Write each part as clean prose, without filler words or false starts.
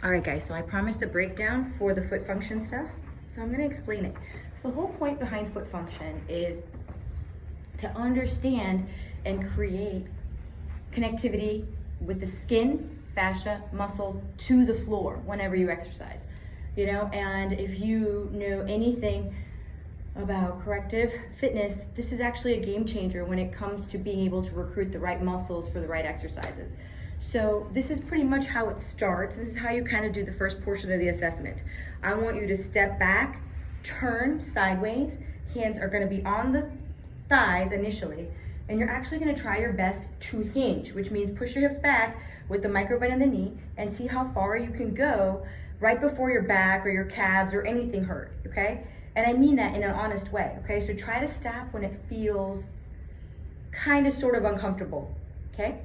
All right, guys, so I promised the breakdown for the foot function stuff, so I'm gonna explain it. So the whole point behind foot function is to understand and create connectivity with the skin, fascia, muscles to the floor whenever you exercise, and if you know anything about corrective fitness, this is actually a game changer when it comes to being able to recruit the right muscles for the right exercises. So this is pretty much how it starts. This is how you kind of do the first portion of the assessment. I want you to step back, turn sideways. Hands are going to be on the thighs initially, and you're actually going to try your best to hinge, which means push your hips back with the micro bend in the knee and see how far you can go right before your back or your calves or anything hurt, okay? And I mean that in an honest way, okay? So try to stop when it feels kind of sort of uncomfortable, okay?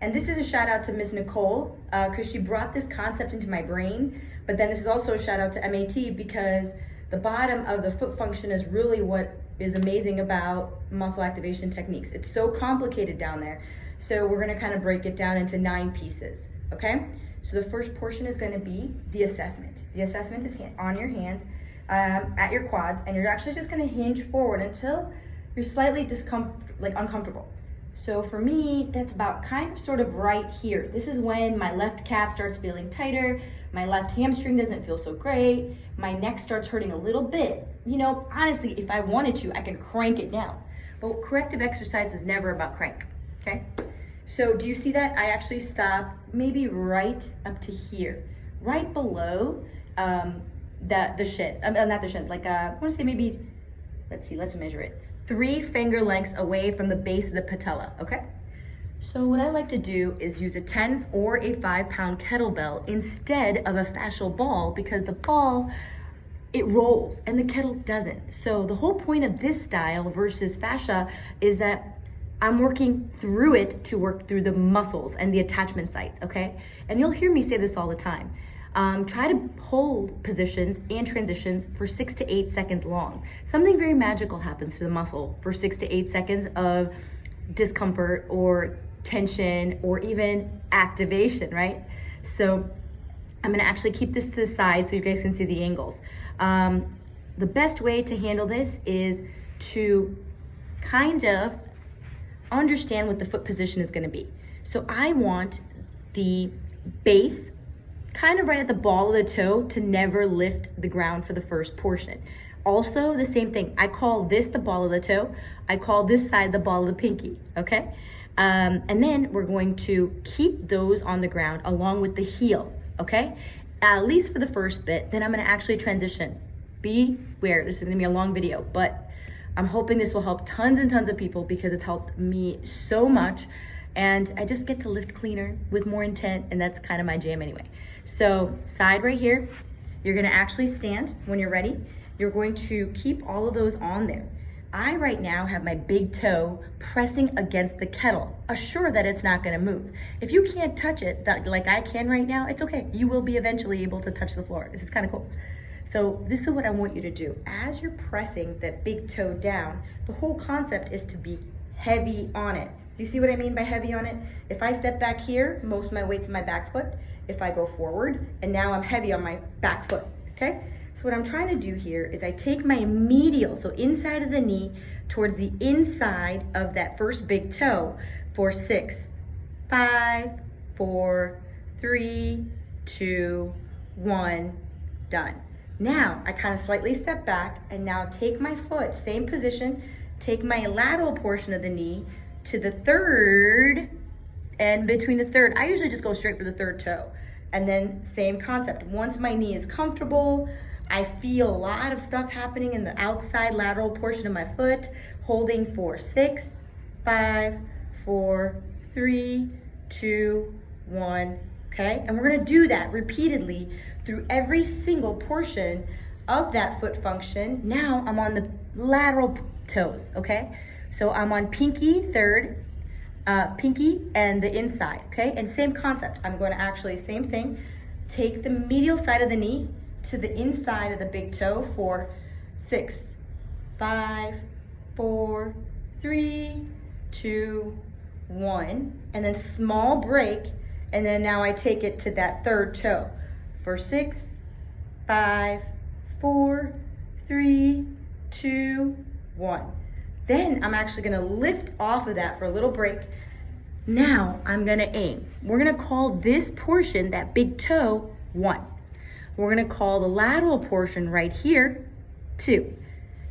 And this is a shout out to Miss Nicole, because she brought this concept into my brain, but then this is also a shout out to MAT because the bottom of the foot function is really what is amazing about muscle activation techniques. It's so complicated down there. So we're gonna kind of break it down into 9 pieces, okay? So the first portion is gonna be the assessment. The assessment is on your hands at your quads, and you're actually just gonna hinge forward until you're slightly uncomfortable. So for me, that's about kind of sort of right here. This is when my left calf starts feeling tighter, my left hamstring doesn't feel so great, my neck starts hurting a little bit. Honestly, if I wanted to, I can crank it down. But corrective exercise is never about crank, okay? So do you see that? I actually stop maybe right up to here, right below the shin, not the shin, I wanna say maybe, let's measure it. 3 finger lengths away from the base of the patella, okay? So what I like to do is use a 10 or a 5-pound kettlebell instead of a fascial ball, because the ball, it rolls and the kettle doesn't. So the whole point of this style versus fascia is that I'm working through it to work through the muscles and the attachment sites, okay? And you'll hear me say this all the time. Try to hold positions and transitions for 6 to 8 seconds long. Something very magical happens to the muscle for 6 to 8 seconds of discomfort or tension or even activation, right? So I'm gonna actually keep this to the side so you guys can see the angles. The best way to handle this is to kind of understand what the foot position is gonna be. So I want the base kind of right at the ball of the toe to never lift the ground for the first portion. Also, the same thing. I call this the ball of the toe. I call this side the ball of the pinky, okay? And then we're going to keep those on the ground along with the heel, okay? At least for the first bit, then I'm gonna actually transition. Beware, this is gonna be a long video, but I'm hoping this will help tons and tons of people because it's helped me so much. And I just get to lift cleaner with more intent, and that's kind of my jam anyway. So side right here, you're gonna actually stand when you're ready. You're going to keep all of those on there. I right now have my big toe pressing against the kettle, assure that it's not gonna move. If you can't touch it like I can right now, it's okay. You will be eventually able to touch the floor. This is kind of cool. So this is what I want you to do. As you're pressing that big toe down, the whole concept is to be heavy on it. Do you see what I mean by heavy on it? If I step back here, most of my weight's in my back foot. If I go forward, and now I'm heavy on my back foot, okay? So what I'm trying to do here is I take my medial, so inside of the knee, towards the inside of that first big toe for 6, 5, 4, 3, 2, 1, done. Now, I kind of slightly step back and now take my foot, same position, take my lateral portion of the knee to the third, and between the third, I usually just go straight for the third toe. And then same concept. Once my knee is comfortable, I feel a lot of stuff happening in the outside lateral portion of my foot, holding for 6, 5, 4, 3, 2, 1, okay? And we're gonna do that repeatedly through every single portion of that foot function. Now I'm on the lateral toes, okay? So I'm on pinky third, pinky and the inside, okay? And same concept. I'm going to actually, same thing, take the medial side of the knee to the inside of the big toe for 6, 5, 4, 3, 2, 1, and then small break, and then now I take it to that third toe. for 6, 5, 4, 3, 2, 1. Then I'm actually gonna lift off of that for a little break. Now I'm gonna aim. We're gonna call this portion, that big toe, 1. We're gonna call the lateral portion right here, 2.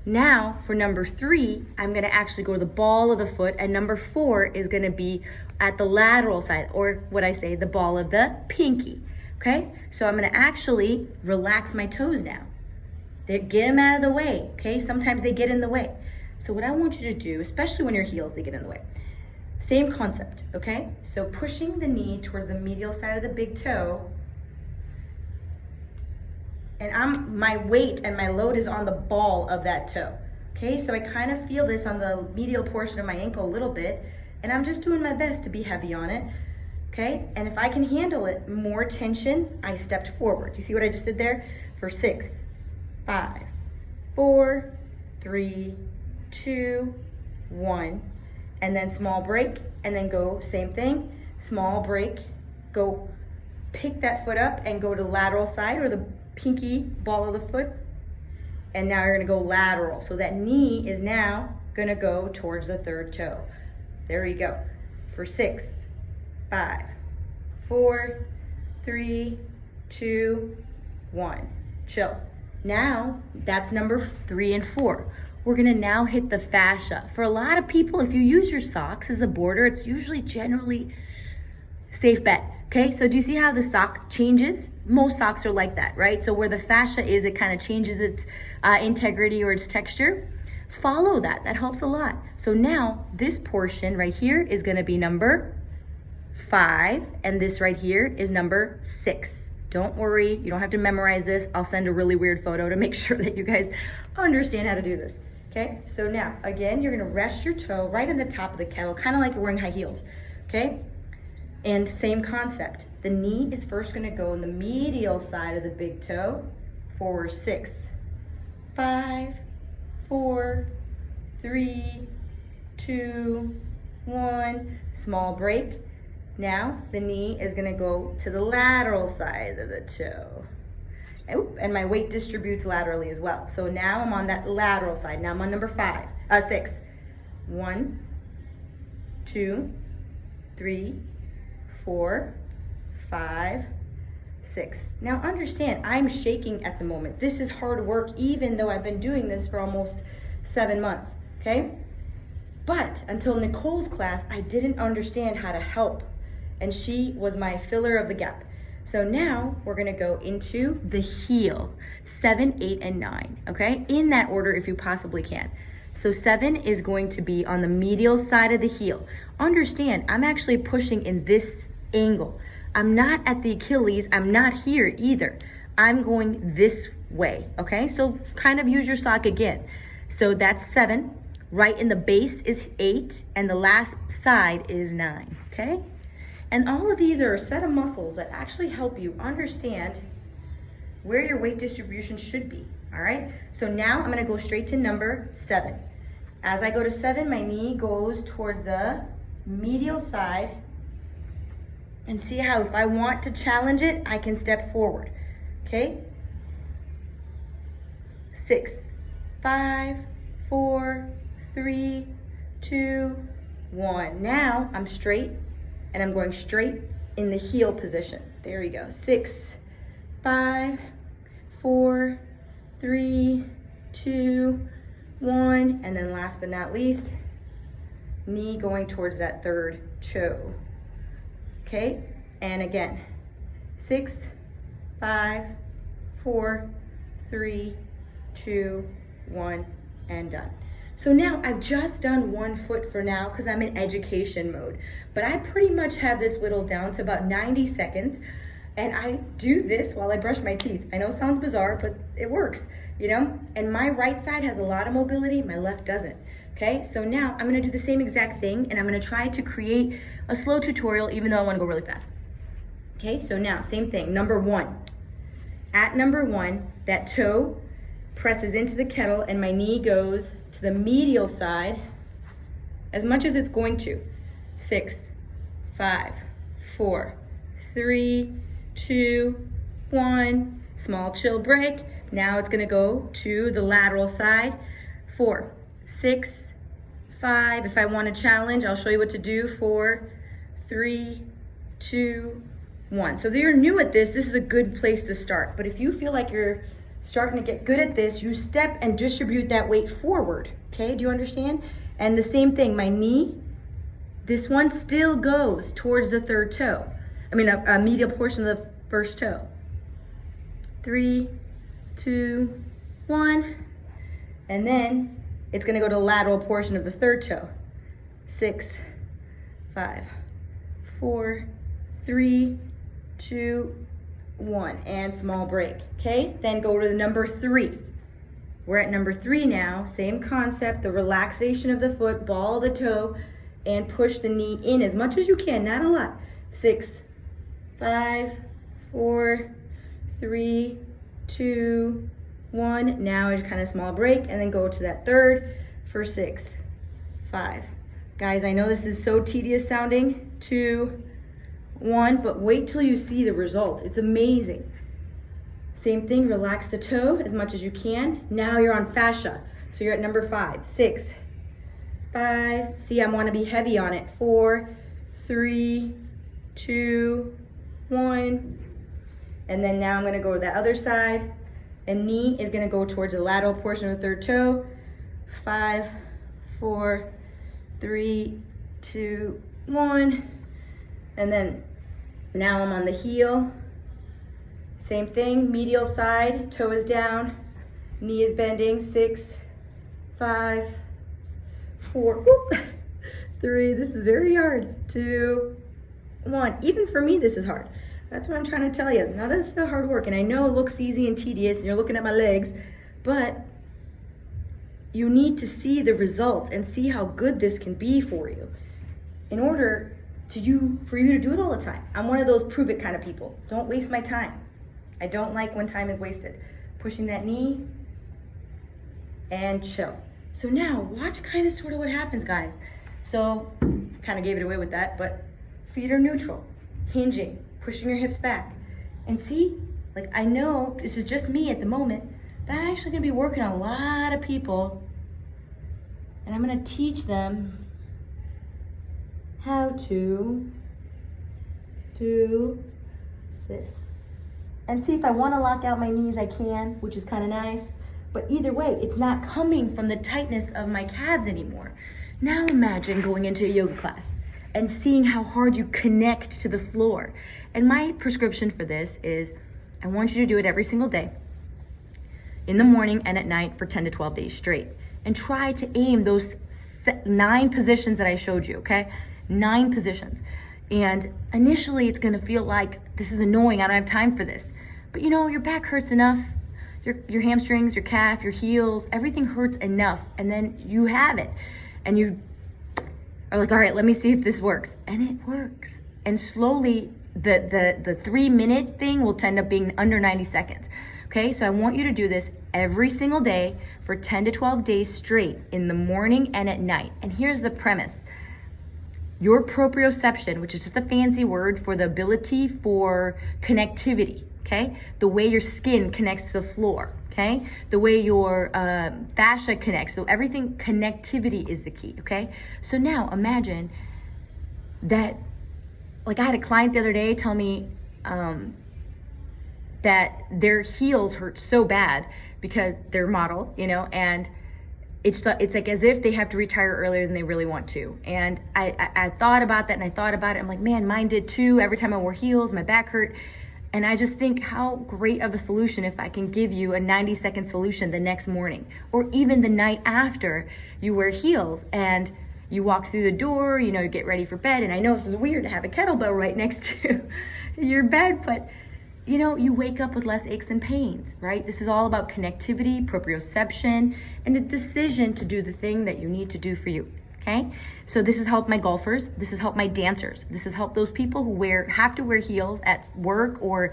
Now for number 3, I'm gonna actually go to the ball of the foot, and number 4 is gonna be at the lateral side, or what I say, the ball of the pinky, okay? So I'm gonna actually relax my toes now. Get them out of the way, okay? Sometimes they get in the way. So what I want you to do, especially when your heels, they get in the way. Same concept, okay? So pushing the knee towards the medial side of the big toe, and my weight and my load is on the ball of that toe, okay? So I kind of feel this on the medial portion of my ankle a little bit, and I'm just doing my best to be heavy on it, okay? And if I can handle it, more tension, I stepped forward. You see what I just did there? For 6, 5, 4, 3, 2, 1, and then small break, and then go, same thing, small break, go pick that foot up and go to lateral side, or the pinky ball of the foot, and now you're gonna go lateral. So that knee is now gonna go towards the third toe. There you go. For 6, 5, 4, 3, 2, 1. Chill. Now, that's number 3 and 4. We're gonna now hit the fascia. For a lot of people, if you use your socks as a border, it's usually generally safe bet. Okay, so do you see how the sock changes? Most socks are like that, right? So where the fascia is, it kind of changes its integrity or its texture. Follow that, that helps a lot. So now this portion right here is gonna be number 5, and this right here is number 6. Don't worry, you don't have to memorize this. I'll send a really weird photo to make sure that you guys understand how to do this. Okay, so now, again, you're gonna rest your toe right on the top of the kettle, kind of like you're wearing high heels, okay? And same concept. The knee is first gonna go in the medial side of the big toe for 6, 5, 4, 3, 2, 1. Small break. Now the knee is gonna go to the lateral side of the toe. And my weight distributes laterally as well. So now I'm on that lateral side. Now I'm on number 6. 1, 2, 3, 4, 5, 6. Now understand, I'm shaking at the moment. This is hard work, even though I've been doing this for almost 7 months, okay? But until Nicole's class, I didn't understand how to help. And she was my filler of the gap. So now we're gonna go into the heel, 7, 8, and 9, okay? In that order if you possibly can. So 7 is going to be on the medial side of the heel. Understand, I'm actually pushing in this angle. I'm not at the Achilles, I'm not here either. I'm going this way, okay? So kind of use your sock again. So that's 7, right in the base is 8, and the last side is 9, okay? And all of these are a set of muscles that actually help you understand where your weight distribution should be, all right? So now I'm gonna go straight to number 7. As I go to 7, my knee goes towards the medial side, and see how if I want to challenge it, I can step forward, okay? 6, 5, 4, 3, 2, 1. Now I'm straight, and I'm going straight in the heel position. There we go. 6, 5, 4, 3, 2, 1. And then last but not least, knee going towards that third toe. Okay, and again, 6, 5, 4, 3, 2, 1, and done. So now I've just done one foot for now because I'm in education mode, but I pretty much have this whittled down to about 90 seconds, and I do this while I brush my teeth. I know it sounds bizarre, but it works, you know? And my right side has a lot of mobility, my left doesn't. Okay, so now I'm gonna do the same exact thing, and I'm gonna try to create a slow tutorial even though I wanna go really fast. Okay, so now, same thing, number 1. At number 1, that toe presses into the kettle and my knee goes to the medial side as much as it's going to. 6, 5, 4, 3, 2, 1, small chill break. Now it's gonna go to the lateral side. 4, 6, 5. If I want to challenge, I'll show you what to do. 4, 3, 2, 1. So if you're new at this, this is a good place to start. But if you feel like you're starting to get good at this, you step and distribute that weight forward. Okay, do you understand? And the same thing, my knee, this one still goes towards the third toe. I mean, a medial portion of the first toe. 3, 2, 1. And then it's gonna go to the lateral portion of the third toe. 6, 5, 4, 3, 2, 1, and small break. Okay, then go to the number 3. We're at number 3 now. Same concept, the relaxation of the foot, ball the toe, and push the knee in as much as you can, not a lot. 6, 5, 4, 3, 2, 1. Now a kind of small break, and then go to that third for 6, 5. Guys, I know this is so tedious sounding. 2, 1, but wait till you see the result. It's amazing. Same thing, relax the toe as much as you can. Now you're on fascia. So you're at number 5, 6, 5. See, I want to be heavy on it. 4, 3, 2, 1. And then now I'm going to go to the other side. And knee is going to go towards the lateral portion of the third toe. 5, 4, 3, 2, 1. And then now I'm on the heel. Same thing, medial side, toe is down, knee is bending. 6, 5, 4, 3, this is very hard. 2, 1. Even for me, this is hard. That's what I'm trying to tell you. Now, this is the hard work, and I know it looks easy and tedious, and you're looking at my legs, but you need to see the results and see how good this can be for you in order for you to do it all the time. I'm one of those prove it kind of people. Don't waste my time. I don't like when time is wasted. Pushing that knee and chill. So now watch kind of sort of what happens, guys. So kind of gave it away with that, but feet are neutral, hinging, pushing your hips back. And see, like I know this is just me at the moment, but I'm actually gonna be working on a lot of people, and I'm gonna teach them how to do this. And see, if I want to lock out my knees, I can, which is kind of nice. But either way, it's not coming from the tightness of my calves anymore. Now imagine going into a yoga class and seeing how hard you connect to the floor. And my prescription for this is I want you to do it every single day, in the morning and at night for 10 to 12 days straight. And try to aim those 9 positions that I showed you, okay? 9 positions. And initially it's gonna feel like this is annoying, I don't have time for this. But you know, your back hurts enough, your hamstrings, your calf, your heels, everything hurts enough, and then you have it. And you are like, all right, let me see if this works. And it works. And slowly, the 3-minute thing will end up being under 90 seconds. Okay, so I want you to do this every single day for 10 to 12 days straight, in the morning and at night. And here's the premise. Your proprioception, which is just a fancy word for the ability for connectivity, okay? The way your skin connects to the floor, okay? The way your fascia connects, so everything, connectivity is the key, okay? So now imagine that, like I had a client the other day tell me that their heels hurt so bad because they're model, you know, and it's like as if they have to retire earlier than they really want to. And I thought about that, and I thought about it. I'm like, man, mine did too. Every time I wore heels, my back hurt. And I just think how great of a solution if I can give you a 90-second solution the next morning, or even the night after you wear heels and you walk through the door, you know, you get ready for bed. And I know this is weird to have a kettlebell right next to your bed, but you know, you wake up with less aches and pains, right? This is all about connectivity, proprioception, and a decision to do the thing that you need to do for you, okay? So this has helped my golfers. This has helped my dancers. This has helped those people who have to wear heels at work, or,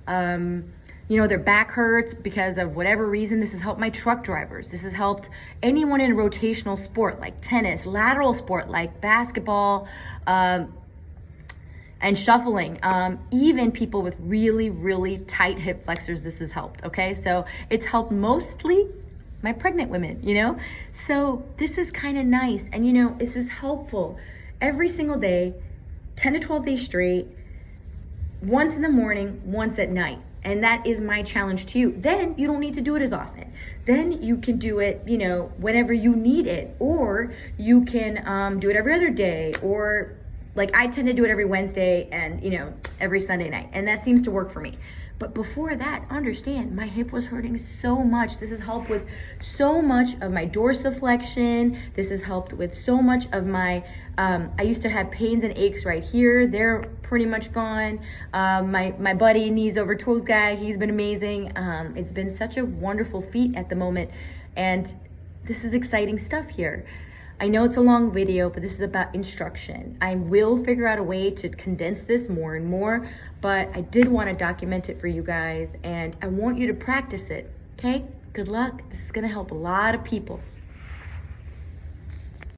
you know, their back hurts because of whatever reason. This has helped my truck drivers. This has helped anyone in a rotational sport like tennis, lateral sport like basketball, and shuffling. Even people with really, really tight hip flexors, this has helped, okay? So it's helped mostly my pregnant women, you know? So this is kind of nice. And you know, this is helpful every single day, 10 to 12 days straight, once in the morning, once at night. And that is my challenge to you. Then you don't need to do it as often. Then you can do it, you know, whenever you need it, or you can do it every other day, or like I tend to do it every Wednesday and, you know, every Sunday night. And that seems to work for me. But before that, understand, my hip was hurting so much. This has helped with so much of my dorsiflexion. This has helped with so much of my, I used to have pains and aches right here. They're pretty much gone. My buddy, knees over toes guy, he's been amazing. It's been such a wonderful feat at the moment. And this is exciting stuff here. I know it's a long video, but this is about instruction. I will figure out a way to condense this more and more, but I did want to document it for you guys, and I want you to practice it, okay? Good luck. This is going to help a lot of people.